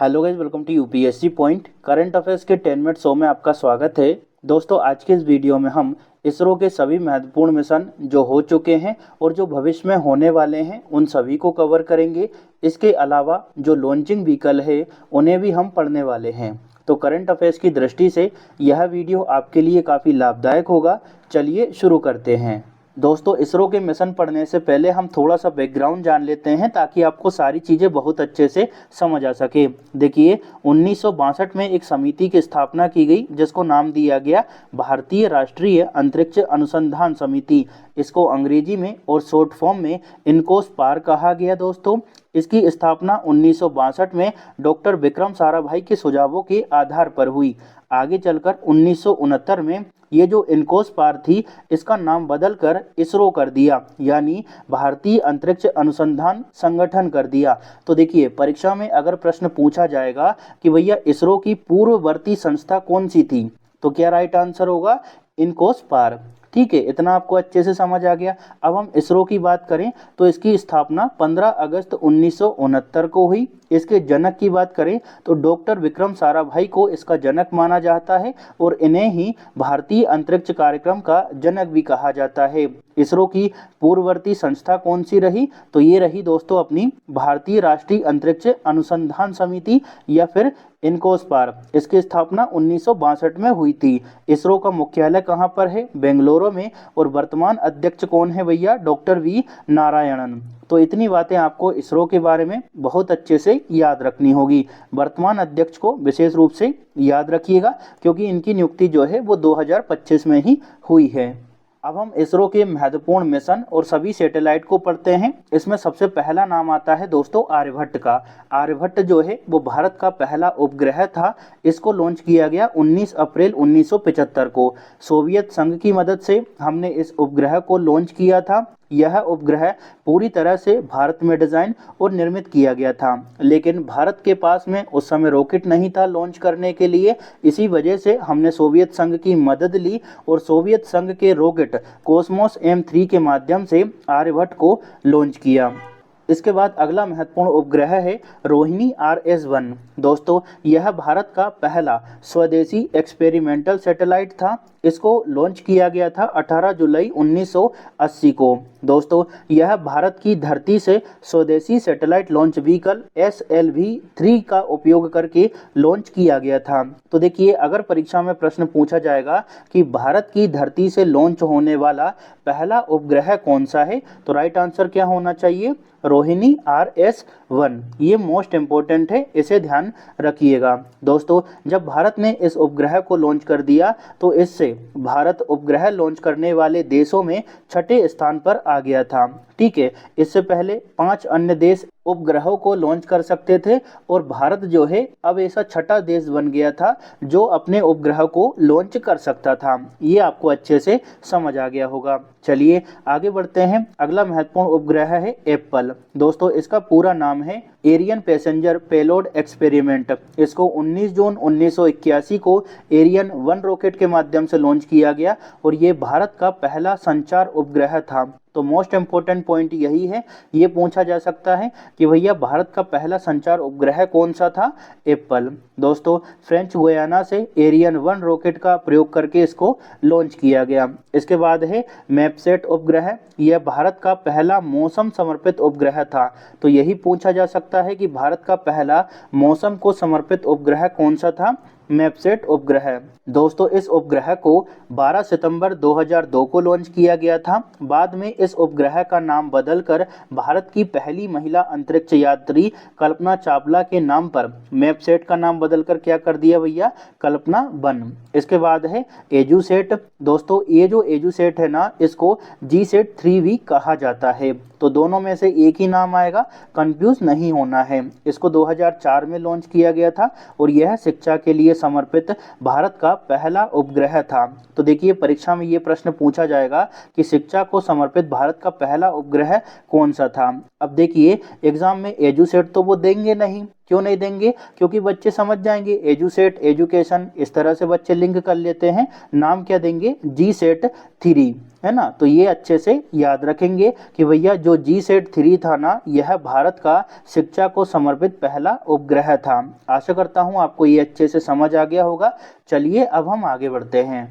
Hello guys, welcome to UPSC point current affairs के 10 minute show में आपका स्वागत है। दोस्तों, आज के इस वीडियो में हम इसरो के सभी महत्वपूर्ण मिशन जो हो चुके हैं और जो भविष्य में होने वाले हैं उन सभी को कवर करेंगे। इसके अलावा जो लॉन्चिंग व्हीकल है उन्हें भी हम पढ़ने वाले हैं। तो करंट अफेयर्स की दृष्टि से यह वीडियो आपके लिए काफ़ी लाभदायक होगा। चलिए शुरू करते हैं। दोस्तों, इसरो के मिशन पढ़ने से पहले हम थोड़ा सा बैकग्राउंड जान लेते हैं ताकि आपको सारी चीज़ें बहुत अच्छे से समझ आ सके। देखिए, 1962 में एक समिति की स्थापना की गई जिसको नाम दिया गया भारतीय राष्ट्रीय अंतरिक्ष अनुसंधान समिति। इसको अंग्रेजी में और शॉर्ट फॉर्म में इनकोस्पार कहा गया। दोस्तों, इसकी स्थापना 1962 में डॉक्टर विक्रम साराभाई के सुझावों के आधार पर हुई। आगे चलकर 1969 में ये जो इनकोस्पार थी इसका नाम बदलकर इसरो कर दिया, यानी भारतीय अंतरिक्ष अनुसंधान संगठन कर दिया। तो देखिए, परीक्षा में अगर प्रश्न पूछा जाएगा कि भैया इसरो की पूर्ववर्ती संस्था कौन सी थी, तो क्या राइट आंसर होगा? इनकोस्पार। ठीक है, इतना आपको अच्छे से समझ आ गया। अब हम इसरो की बात करें तो इसकी स्थापना 15 अगस्त 1969 को हुई। इसके जनक की बात करें तो डॉक्टर विक्रम साराभाई को इसका जनक माना जाता है और इन्हें ही भारतीय अंतरिक्ष कार्यक्रम का जनक भी कहा जाता है। इसरो की पूर्ववर्ती संस्था कौन सी रही? तो ये रही दोस्तों अपनी भारतीय राष्ट्रीय अंतरिक्ष अनुसंधान समिति या फिर इनकोस्पार। इसकी स्थापना 1962 में हुई थी। इसरो का मुख्यालय कहाँ पर है? बेंगलुरु में। और वर्तमान अध्यक्ष कौन है भैया? Doctor V Narayanan. तो इतनी बातें आपको इसरो के बारे में बहुत अच्छे से याद रखनी होगी। वर्तमान अध्यक्ष को विशेष रूप से याद रखिएगा क्योंकि इनकी नियुक्ति जो है वो 2025 में ही हुई है। अब हम इसरो के महत्वपूर्ण मिशन और सभी सैटेलाइट को पढ़ते हैं। इसमें सबसे पहला नाम आता है दोस्तों आर्यभट्ट का। आर्यभट्ट जो है वो भारत का पहला उपग्रह था। इसको लॉन्च किया गया 19 अप्रैल 1975 को। सोवियत संघ की मदद से हमने इस उपग्रह को लॉन्च किया था। यह उपग्रह पूरी तरह से भारत में डिज़ाइन और निर्मित किया गया था, लेकिन भारत के पास में उस समय रॉकेट नहीं था लॉन्च करने के लिए। इसी वजह से हमने सोवियत संघ की मदद ली और सोवियत संघ के रॉकेट कॉस्मोस M3 के माध्यम से आर्यभट्ट को लॉन्च किया। इसके बाद अगला महत्वपूर्ण उपग्रह है रोहिणी RS-1। दोस्तों, यह भारत का पहला स्वदेशी एक्सपेरिमेंटल सैटेलाइट था। इसको लॉन्च किया गया था 18 जुलाई 1980 को। दोस्तों, यह भारत की धरती से स्वदेशी सैटेलाइट लॉन्च व्हीकल SLV-3 का उपयोग करके लॉन्च किया गया था। तो देखिए, अगर परीक्षा में प्रश्न पूछा जाएगा कि भारत की धरती से लॉन्च होने वाला पहला उपग्रह कौन सा है, तो राइट आंसर क्या होना चाहिए? रोहिणी RS-1। ये मोस्ट इम्पोर्टेंट है, इसे ध्यान रखिएगा। दोस्तों, जब भारत ने इस उपग्रह को लॉन्च कर दिया तो इससे भारत उपग्रह लॉन्च करने वाले देशों में 6ठे स्थान पर आ गया था। ठीक है, इससे पहले 5 अन्य देश उपग्रहों को लॉन्च कर सकते थे और भारत जो है अब ऐसा 6ठा देश बन गया था जो अपने उपग्रह को लॉन्च कर सकता था। ये आपको अच्छे से समझ आ गया होगा। चलिए आगे बढ़ते हैं। अगला महत्वपूर्ण उपग्रह है एप्पल। दोस्तों, इसका पूरा नाम है एरियन पैसेंजर पेलोड एक्सपेरिमेंट। इसको 19 जून 1981 को एरियन 1 रॉकेट के माध्यम से लॉन्च किया गया और ये भारत का पहला संचार उपग्रह था। तो मोस्ट इम्पोर्टेंट पॉइंट यही है, ये पूछा जा सकता है कि भैया भारत का पहला संचार उपग्रह कौन सा था? एप्पल। दोस्तों, फ्रेंच गुयाना से एरियन 1 रॉकेट का प्रयोग करके इसको लॉन्च किया गया। इसके बाद है मैपसेट उपग्रह। यह भारत का पहला मौसम समर्पित उपग्रह था। तो यही पूछा जा सकता है कि भारत का पहला मौसम को समर्पित उपग्रह कौन सा था? मैपसेट उपग्रह। दोस्तों, इस उपग्रह को 12 सितंबर 2002 को लॉन्च किया गया था। बाद में इस उपग्रह का नाम बदलकर भारत की पहली महिला अंतरिक्ष यात्री कल्पना चावला के नाम पर मैपसेट का नाम बदलकर क्या कर दिया भैया? कल्पना वन। इसके बाद है एजुसेट। दोस्तों, ये जो एजुसेट है ना, इसको GSAT-3 भी कहा जाता है। तो दोनों में से एक ही नाम आएगा, कंफ्यूज नहीं होना है। इसको 2004 में लॉन्च किया गया था और यह शिक्षा के लिए समर्पित भारत का पहला उपग्रह था। तो देखिए, परीक्षा में ये प्रश्न पूछा जाएगा कि शिक्षा को समर्पित भारत का पहला उपग्रह कौन सा था? अब देखिए एग्जाम में एजुसेट तो वो देंगे नहीं, क्यों नहीं देंगे, क्योंकि बच्चे समझ जाएंगे एजुसेट एजुकेशन, इस तरह से बच्चे लिंक कर लेते हैं, नाम क्या देंगे जी सेट 3, है ना। तो ये अच्छे से याद रखेंगे कि भैया जो जी सेट 3 था ना, यह भारत का शिक्षा को समर्पित पहला उपग्रह था। आशा करता हूँ आपको ये अच्छे से समझ आ गया होगा। चलिए अब हम आगे बढ़ते हैं।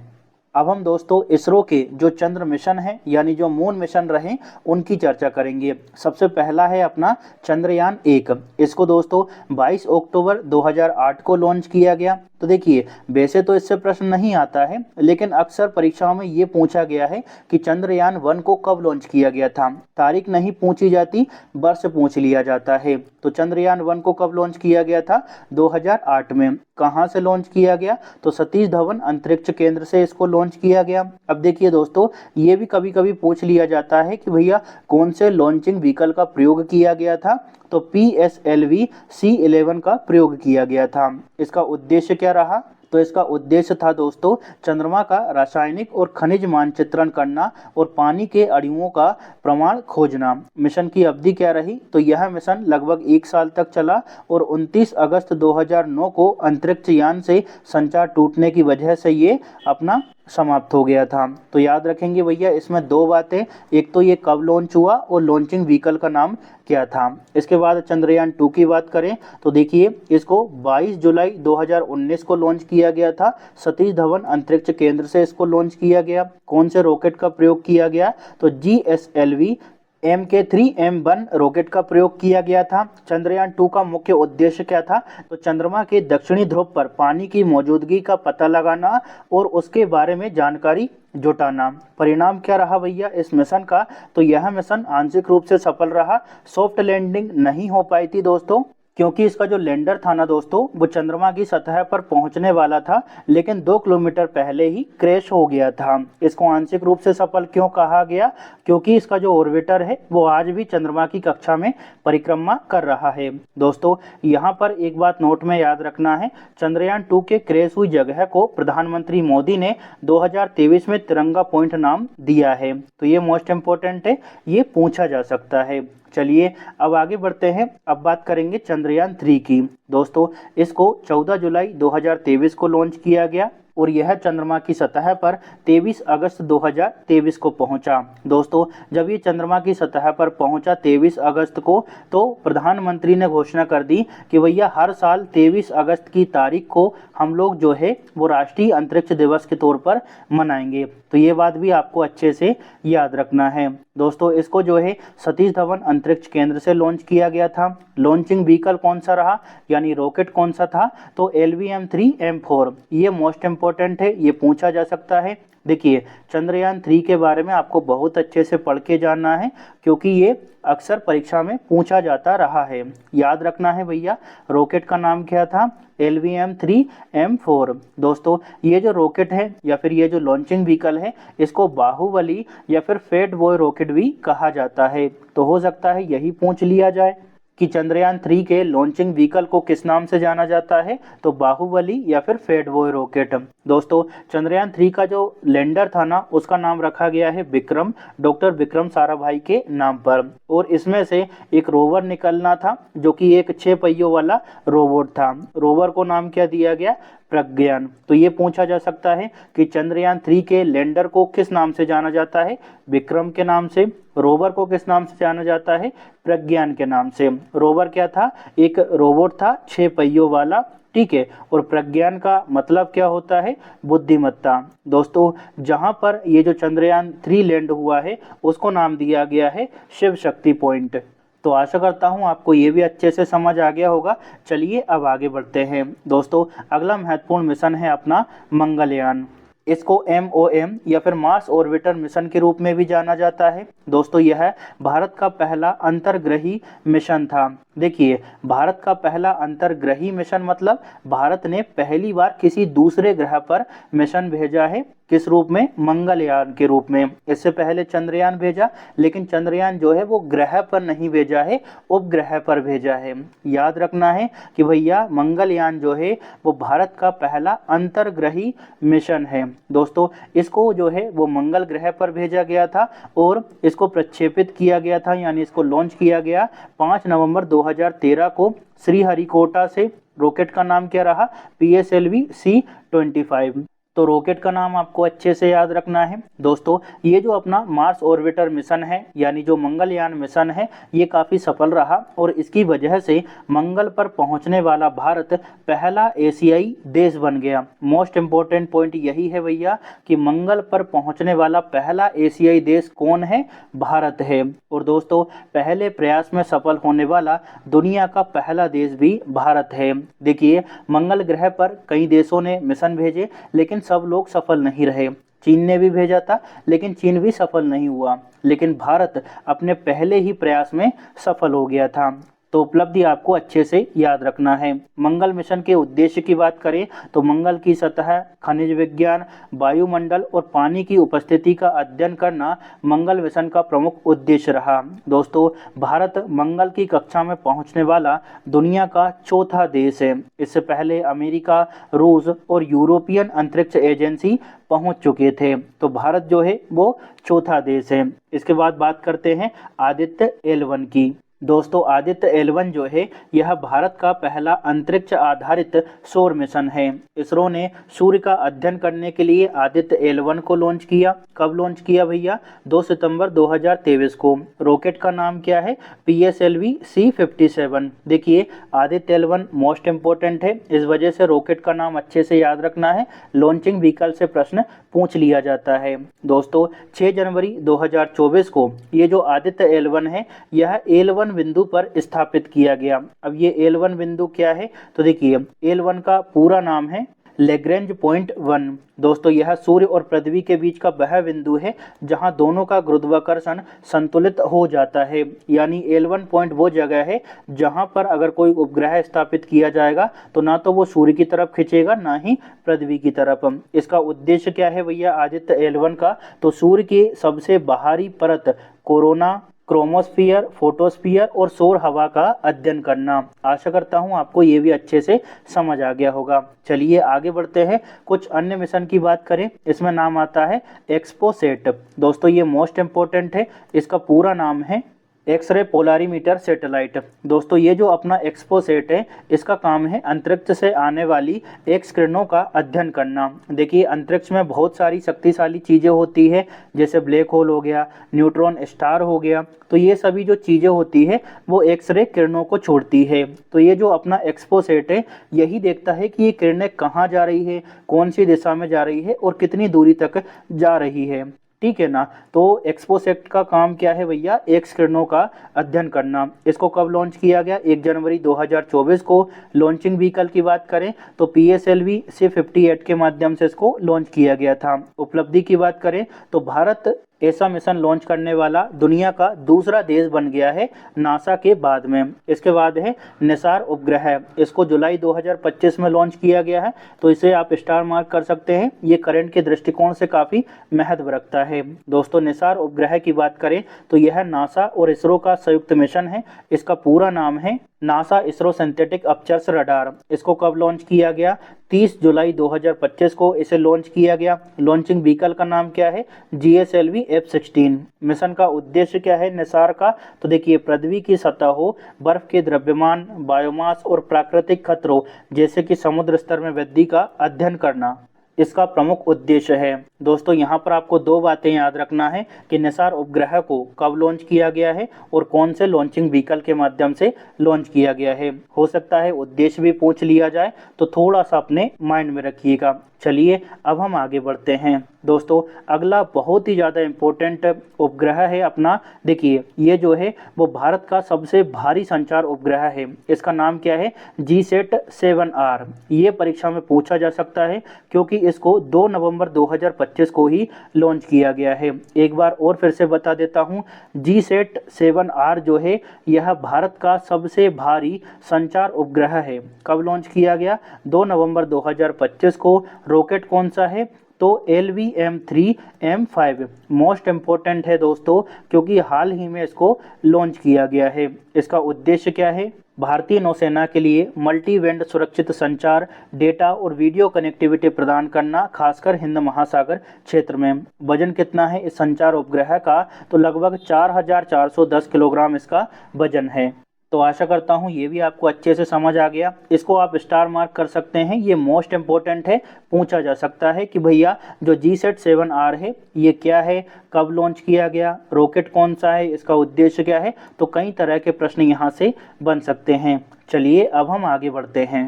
अब हम दोस्तों इसरो के जो चंद्र मिशन है यानी जो मून मिशन रहे उनकी चर्चा करेंगे। सबसे पहला है अपना चंद्रयान 1। इसको दोस्तों 22 अक्टूबर 2008 को लॉन्च किया गया। तो देखिए वैसे तो इससे प्रश्न नहीं आता है, लेकिन अक्सर परीक्षाओं में ये पूछा गया है कि चंद्रयान 1 को कब लॉन्च किया गया था। तारीख नहीं पूछी जाती, वर्ष पूछ लिया जाता है। तो चंद्रयान 1 को कब लॉन्च किया गया था? 2008 में। कहाँ से लॉन्च किया गया? तो सतीश धवन अंतरिक्ष केंद्र से इसको लॉन्च किया गया। अब देखिए दोस्तों ये भी कभी कभी पूछ लिया जाता है कि भैया कौन से लॉन्चिंग व्हीकल का प्रयोग किया गया था? तो PSLV C11 का प्रयोग किया गया था। इसका उद्देश्य क्या रहा? तो इसका उद्देश्य था दोस्तों चंद्रमा का रासायनिक और खनिज मानचित्रण करना और पानी के अणुओं का प्रमाण खोजना। मिशन की अवधि क्या रही? तो यह मिशन लगभग 1 साल तक चला और 29 अगस्त 2009 को अंतरिक्ष यान से संचार टूटने की वजह से ये अपना समाप्त हो गया था। तो याद रखेंगे भैया इसमें 2 बातें, एक तो ये कब लॉन्च हुआ और लॉन्चिंग व्हीकल का नाम क्या था। इसके बाद चंद्रयान 2 की बात करें तो देखिए इसको 22 जुलाई 2019 को लॉन्च किया गया था। सतीश धवन अंतरिक्ष केंद्र से इसको लॉन्च किया गया। कौन से रॉकेट का प्रयोग किया गया? तो GSLV MK3M1 रॉकेट का प्रयोग किया गया था। चंद्रयान 2 का मुख्य उद्देश्य क्या था? तो चंद्रमा के दक्षिणी ध्रुव पर पानी की मौजूदगी का पता लगाना और उसके बारे में जानकारी जुटाना। परिणाम क्या रहा भैया इस मिशन का? तो यह मिशन आंशिक रूप से सफल रहा। सॉफ्ट लैंडिंग नहीं हो पाई थी दोस्तों, क्योंकि इसका जो लैंडर था ना दोस्तों वो चंद्रमा की सतह पर पहुंचने वाला था, लेकिन 2 किलोमीटर पहले ही क्रैश हो गया था। इसको आंशिक रूप से सफल क्यों कहा गया? क्योंकि इसका जो ऑर्बिटर है वो आज भी चंद्रमा की कक्षा में परिक्रमा कर रहा है। दोस्तों यहाँ पर एक बात नोट में याद रखना है, चंद्रयान 2 के क्रैश हुई जगह को प्रधानमंत्री मोदी ने 2023 में तिरंगा पॉइंट नाम दिया है। तो ये मोस्ट इम्पोर्टेंट है, ये पूछा जा सकता है। चलिए अब आगे बढ़ते हैं। अब बात करेंगे चंद्रयान 3 की। दोस्तों इसको 14 जुलाई 2023 को लॉन्च किया गया और यह चंद्रमा की सतह पर 23 अगस्त 2023 को पहुंचा। दोस्तों जब ये चंद्रमा की सतह पर पहुंचा 23 अगस्त को, तो प्रधानमंत्री ने घोषणा कर दी कि भैया हर साल 23 अगस्त की तारीख को हम लोग जो है वो राष्ट्रीय अंतरिक्ष दिवस के तौर पर मनाएंगे। तो ये बात भी आपको अच्छे से याद रखना है। दोस्तों इसको जो है सतीश धवन अंतरिक्ष केंद्र से लॉन्च किया गया था। लॉन्चिंग व्हीकल कौन सा रहा यानी रॉकेट कौन सा था? तो LVM-3M4। ये मोस्ट इम्पोर्टेंट है, ये पूछा जा सकता है। देखिए चंद्रयान 3 के बारे में आपको बहुत अच्छे से पढ़ के जानना है, क्योंकि ये अक्सर परीक्षा में पूछा जाता रहा है। याद रखना है भैया रॉकेट का नाम क्या था? LVM-3M4। दोस्तों ये जो रॉकेट है या फिर ये जो लॉन्चिंग व्हीकल है इसको बाहुबली या फिर फैट बॉय रॉकेट भी कहा जाता है। तो हो सकता है यही पूछ लिया जाए कि चंद्रयान 3 के लॉन्चिंग व्हीकल को किस नाम से जाना जाता है? तो बाहुबली या फिर फैट बॉय रॉकेट। दोस्तों चंद्रयान 3 का जो लैंडर था ना उसका नाम रखा गया है विक्रम, डॉक्टर विक्रम साराभाई के नाम पर। और इसमें से एक रोवर निकलना था जो कि एक 6 पहियों वाला रोबोट था। रोवर को नाम क्या दिया गया? प्रज्ञान। तो ये पूछा जा सकता है कि चंद्रयान 3 के लैंडर को किस नाम से जाना जाता है? विक्रम के नाम से। रोवर को किस नाम से जाना जाता है? प्रज्ञान के नाम से। रोवर क्या था? एक रोबोट था 6 पहियों वाला, ठीक है। और प्रज्ञान का मतलब क्या होता है? बुद्धिमत्ता। दोस्तों जहां पर ये जो चंद्रयान 3 लैंड हुआ है उसको नाम दिया गया है शिव शक्ति पॉइंट। तो आशा करता हूं आपको ये भी अच्छे से समझ आ गया होगा। चलिए अब आगे बढ़ते हैं। दोस्तों अगला महत्वपूर्ण मिशन है अपना मंगलयान। इसको MOM या फिर मार्स ऑर्बिटर मिशन के रूप में भी जाना जाता है। दोस्तों यह भारत का पहला अंतर्ग्रही मिशन था। देखिए भारत का पहला अंतर्ग्रही मिशन मतलब भारत ने पहली बार किसी दूसरे ग्रह पर मिशन भेजा है किस रूप में? मंगलयान के रूप में। इससे पहले चंद्रयान भेजा, लेकिन चंद्रयान जो है वो ग्रह पर नहीं भेजा है, उपग्रह पर भेजा है। याद रखना है कि भैया मंगलयान जो है वो भारत का पहला अंतर्ग्रही मिशन है। दोस्तों इसको जो है वो मंगल ग्रह पर भेजा गया था और इसको प्रक्षेपित किया गया था, यानी इसको लॉन्च किया गया 5 नवंबर 2013 को श्रीहरिकोटा से। रॉकेट का नाम क्या रहा? PSLV-C25। तो रॉकेट का नाम आपको अच्छे से याद रखना है। दोस्तों ये जो अपना मार्स ऑर्बिटर मिशन है, यानी जो मंगलयान मिशन है, ये काफ़ी सफल रहा और इसकी वजह से मंगल पर पहुंचने वाला भारत पहला एशियाई देश बन गया। मोस्ट इम्पोर्टेंट पॉइंट यही है भैया कि मंगल पर पहुंचने वाला पहला एशियाई देश कौन है? भारत है। और दोस्तों पहले प्रयास में सफल होने वाला दुनिया का पहला देश भी भारत है। देखिए मंगल ग्रह पर कई देशों ने मिशन भेजे, लेकिन सब लोग सफल नहीं रहे। चीन ने भी भेजा था, लेकिन चीन भी सफल नहीं हुआ, लेकिन भारत अपने पहले ही प्रयास में सफल हो गया था। तो उपलब्धि आपको अच्छे से याद रखना है। मंगल मिशन के उद्देश्य की बात करें तो मंगल की सतह, खनिज विज्ञान, वायुमंडल और पानी की उपस्थिति का अध्ययन करना मंगल मिशन का प्रमुख उद्देश्य रहा। दोस्तों भारत मंगल की कक्षा में पहुंचने वाला दुनिया का चौथा देश है। इससे पहले अमेरिका, रूस और यूरोपियन अंतरिक्ष एजेंसी पहुंच चुके थे, तो भारत जो है वो चौथा देश है। इसके बाद बात करते हैं आदित्य L1 की। दोस्तों आदित्य L1 जो है यह भारत का पहला अंतरिक्ष आधारित सौर मिशन है। इसरो ने सूर्य का अध्ययन करने के लिए आदित्य L1 को लॉन्च किया। कब लॉन्च किया भैया? 2 सितंबर 2023 को। रॉकेट का नाम क्या है? PSLV-C57। देखिए आदित्य L1 मोस्ट इम्पोर्टेंट है, इस वजह से रॉकेट का नाम अच्छे से याद रखना है। लॉन्चिंग व्हीकल से प्रश्न पूछ लिया जाता है। दोस्तों 6 जनवरी 2024 को ये जो आदित्य L1 है यह L1 बिंदु पर स्थापित किया गया। अब ये L1 बिंदु क्या है? तो देखिए L1 का पूरा नाम है लैग्रेंज पॉइंट 1। दोस्तों यह सूर्य और पृथ्वी के बीच का वह बिंदु है जहां दोनों का गुरुत्वाकर्षण संतुलित हो जाता है। यानी L1 पॉइंट वो जगह है जहां पर अगर कोई उपग्रह स्थापित किया जाएगा तो ना तो वो सूर्य की तरफ खींचेगा, ना ही पृथ्वी की तरफ। इसका उद्देश्य क्या है भैया आदित्य L1 का? तो सूर्य की सबसे बाहरी परत कोरोना, क्रोमोस्फियर, फोटोस्फियर और सौर हवा का अध्ययन करना। आशा करता हूं आपको ये भी अच्छे से समझ आ गया होगा। चलिए आगे बढ़ते हैं, कुछ अन्य मिशन की बात करें। इसमें नाम आता है एक्सपोसेट। दोस्तों ये मोस्ट इम्पोर्टेंट है, इसका पूरा नाम है एक्सरे पोलारीमीटर सैटेलाइट। दोस्तों ये जो अपना एक्सपोसेट है इसका काम है अंतरिक्ष से आने वाली एक्स किरणों का अध्ययन करना। देखिए अंतरिक्ष में बहुत सारी शक्तिशाली चीज़ें होती है, जैसे ब्लैक होल हो गया, न्यूट्रॉन स्टार हो गया, तो ये सभी जो चीज़ें होती है वो एक्सरे किरणों को छोड़ती है। तो ये जो अपना एक्सपोसेट है यही देखता है कि ये किरणें कहाँ जा रही है, कौन सी दिशा में जा रही है और कितनी दूरी तक जा रही है। ठीक है ना? तो एक्सपोसेट का काम क्या है भैया? एक्स किरणों का अध्ययन करना। इसको कब लॉन्च किया गया? 1 जनवरी 2024 को। लॉन्चिंग व्हीकल की बात करें तो PSLV-C58 के माध्यम से इसको लॉन्च किया गया था। उपलब्धि की बात करें तो भारत ऐसा मिशन लॉन्च करने वाला दुनिया का दूसरा देश बन गया है नासा के बाद में। इसके बाद है निसार उपग्रह। इसको जुलाई 2025 में लॉन्च किया गया है, तो इसे आप स्टार मार्क कर सकते हैं। ये करंट के दृष्टिकोण से काफ़ी महत्व रखता है। दोस्तों निसार उपग्रह की बात करें तो यह नासा और इसरो का संयुक्त मिशन है। इसका पूरा नाम है नासा इसरो सिंथेटिक अपचर्स रडार। इसको कब लॉन्च किया गया? 30 जुलाई 2025 को इसे लॉन्च किया गया। लॉन्चिंग व्हीकल का नाम क्या है? GSLV-F16। मिशन का उद्देश्य क्या है निसार का? तो देखिए पृथ्वी की सतह हो, बर्फ के द्रव्यमान, बायोमास और प्राकृतिक खतरों जैसे कि समुद्र स्तर में वृद्धि का अध्ययन करना इसका प्रमुख उद्देश्य है। दोस्तों यहाँ पर आपको 2 बातें याद रखना है कि निसार उपग्रह को कब लॉन्च किया गया है और कौन से लॉन्चिंग व्हीकल के माध्यम से लॉन्च किया गया है। हो सकता है उद्देश्य भी पूछ लिया जाए, तो थोड़ा सा अपने माइंड में रखिएगा। चलिए अब हम आगे बढ़ते हैं। दोस्तों अगला बहुत ही ज़्यादा इम्पोर्टेंट उपग्रह है अपना। देखिए ये जो है वो भारत का सबसे भारी संचार उपग्रह है। इसका नाम क्या है? GSAT-7R। ये परीक्षा में पूछा जा सकता है क्योंकि इसको 2 नवंबर 2025 को ही लॉन्च किया गया है। एक बार और फिर से बता देता हूँ, GSAT-7R जो है यह भारत का सबसे भारी संचार उपग्रह है। कब लॉन्च किया गया? 2 नवंबर 2025 को। रॉकेट कौन सा है? तो LVM-3M5 मोस्ट इम्पोर्टेंट है दोस्तों, क्योंकि हाल ही में इसको लॉन्च किया गया है। इसका उद्देश्य क्या है? भारतीय नौसेना के लिए मल्टी बैंड सुरक्षित संचार, डेटा और वीडियो कनेक्टिविटी प्रदान करना, खासकर हिंद महासागर क्षेत्र में। वजन कितना है इस संचार उपग्रह का? तो लगभग 4410 किलोग्राम इसका वजन है। तो आशा करता हूँ ये भी आपको अच्छे से समझ आ गया। इसको आप स्टार मार्क कर सकते हैं, ये मोस्ट इम्पोर्टेंट है। पूछा जा सकता है कि भैया जो GSAT-7R है ये क्या है, कब लॉन्च किया गया, रॉकेट कौन सा है, इसका उद्देश्य क्या है। तो कई तरह के प्रश्न यहाँ से बन सकते हैं। चलिए अब हम आगे बढ़ते हैं।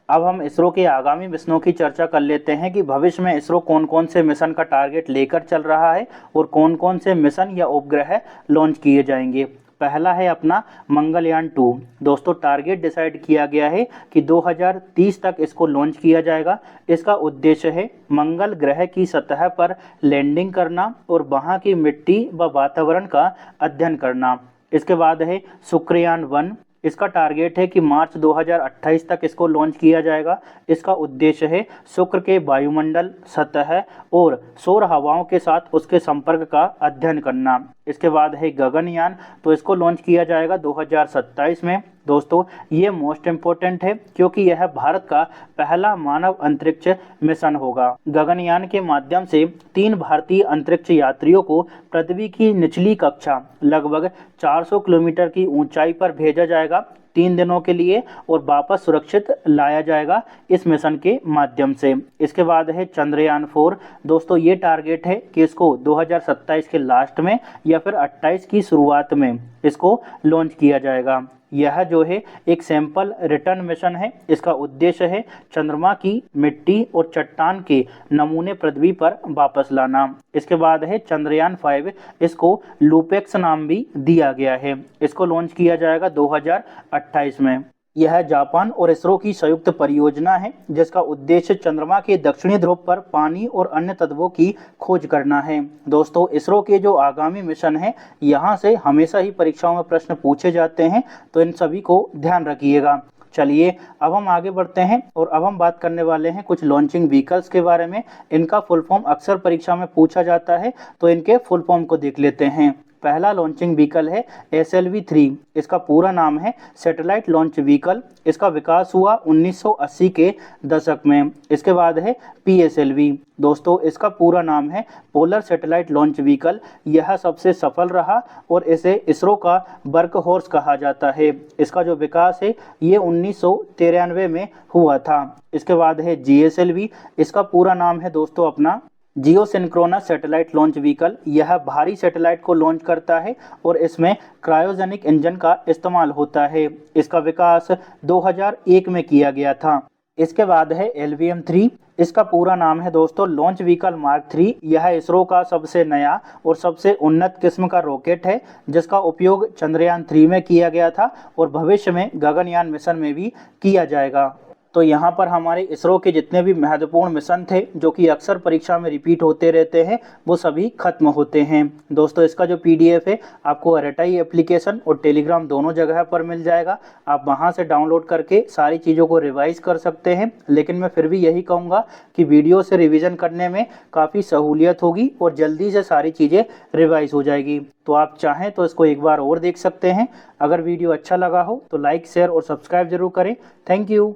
अब हम इसरो के आगामी मिशनों की चर्चा कर लेते हैं कि भविष्य में इसरो कौन कौन से मिशन का टारगेट लेकर चल रहा है और कौन कौन से मिशन या उपग्रह लॉन्च किए जाएंगे। पहला है अपना मंगलयान 2। दोस्तों टारगेट डिसाइड किया गया है कि 2030 तक इसको लॉन्च किया जाएगा। इसका उद्देश्य है मंगल ग्रह की सतह पर लैंडिंग करना और वहां की मिट्टी व वातावरण का अध्ययन करना। इसके बाद है शुक्रयान 1। इसका टारगेट है कि मार्च 2028 तक इसको लॉन्च किया जाएगा। इसका उद्देश्य है शुक्र के वायुमंडल, सतह और सौर हवाओं के साथ उसके संपर्क का अध्ययन करना। इसके बाद है गगनयान, तो इसको लॉन्च किया जाएगा 2027 में। दोस्तों ये मोस्ट इम्पोर्टेंट है, क्योंकि यह भारत का पहला मानव अंतरिक्ष मिशन होगा। गगनयान के माध्यम से 3 भारतीय अंतरिक्ष यात्रियों को पृथ्वी की निचली कक्षा लगभग 400 किलोमीटर की ऊंचाई पर भेजा जाएगा 3 दिनों के लिए और वापस सुरक्षित लाया जाएगा इस मिशन के माध्यम से। इसके बाद है चंद्रयान 4। दोस्तों ये टारगेट है कि इसको 2027 के लास्ट में या फिर 28 की शुरुआत में इसको लॉन्च किया जाएगा। यह जो है एक सैंपल रिटर्न मिशन है। इसका उद्देश्य है चंद्रमा की मिट्टी और चट्टान के नमूने पृथ्वी पर वापस लाना। इसके बाद है चंद्रयान 5। इसको लूपेक्स नाम भी दिया गया है। इसको लॉन्च किया जाएगा 2028 में। यह जापान और इसरो की संयुक्त परियोजना है, जिसका उद्देश्य चंद्रमा के दक्षिणी ध्रुव पर पानी और अन्य तत्वों की खोज करना है। दोस्तों इसरो के जो आगामी मिशन है, यहाँ से हमेशा ही परीक्षाओं में प्रश्न पूछे जाते हैं, तो इन सभी को ध्यान रखिएगा। चलिए अब हम आगे बढ़ते हैं और अब हम बात करने वाले हैं कुछ लॉन्चिंग व्हीकल्स के बारे में। इनका फुल फॉर्म अक्सर परीक्षा में पूछा जाता है, तो इनके फुल फॉर्म को देख लेते हैं। पहला लॉन्चिंग व्हीकल है SLV-3। इसका पूरा नाम है सैटेलाइट लॉन्च व्हीकल। इसका विकास हुआ 1980 के दशक में। इसके बाद है PSLV। दोस्तों इसका पूरा नाम है पोलर सैटेलाइट लॉन्च व्हीकल। यह सबसे सफल रहा और इसे इसरो का वर्कहॉर्स कहा जाता है। इसका जो विकास है ये 1993 में हुआ था। इसके बाद है GSLV। इसका पूरा नाम है दोस्तों अपना जियो सिंक्रोनस सैटेलाइट लॉन्च व्हीकल। यह भारी सैटेलाइट को लॉन्च करता है और इसमें क्रायोजेनिक इंजन का इस्तेमाल होता है। इसका विकास 2001 में किया गया था। इसके बाद है LVM-3। इसका पूरा नाम है दोस्तों लॉन्च व्हीकल मार्क 3। यह इसरो का सबसे नया और सबसे उन्नत किस्म का रॉकेट है, जिसका उपयोग चंद्रयान 3 में किया गया था और भविष्य में गगनयान मिशन में भी किया जाएगा। तो यहाँ पर हमारे इसरो के जितने भी महत्वपूर्ण मिशन थे, जो कि अक्सर परीक्षा में रिपीट होते रहते हैं, वो सभी खत्म होते हैं। दोस्तों इसका जो PDF है आपको RTI एप्लीकेशन और टेलीग्राम दोनों जगह पर मिल जाएगा। आप वहाँ से डाउनलोड करके सारी चीज़ों को रिवाइज कर सकते हैं। लेकिन मैं फिर भी यही कहूँगा कि वीडियो से रिविज़न करने में काफ़ी सहूलियत होगी और जल्दी से सारी चीज़ें रिवाइज हो जाएगी। तो आप चाहें तो इसको एक बार और देख सकते हैं। अगर वीडियो अच्छा लगा हो तो लाइक, शेयर और सब्सक्राइब जरूर करें। Thank you.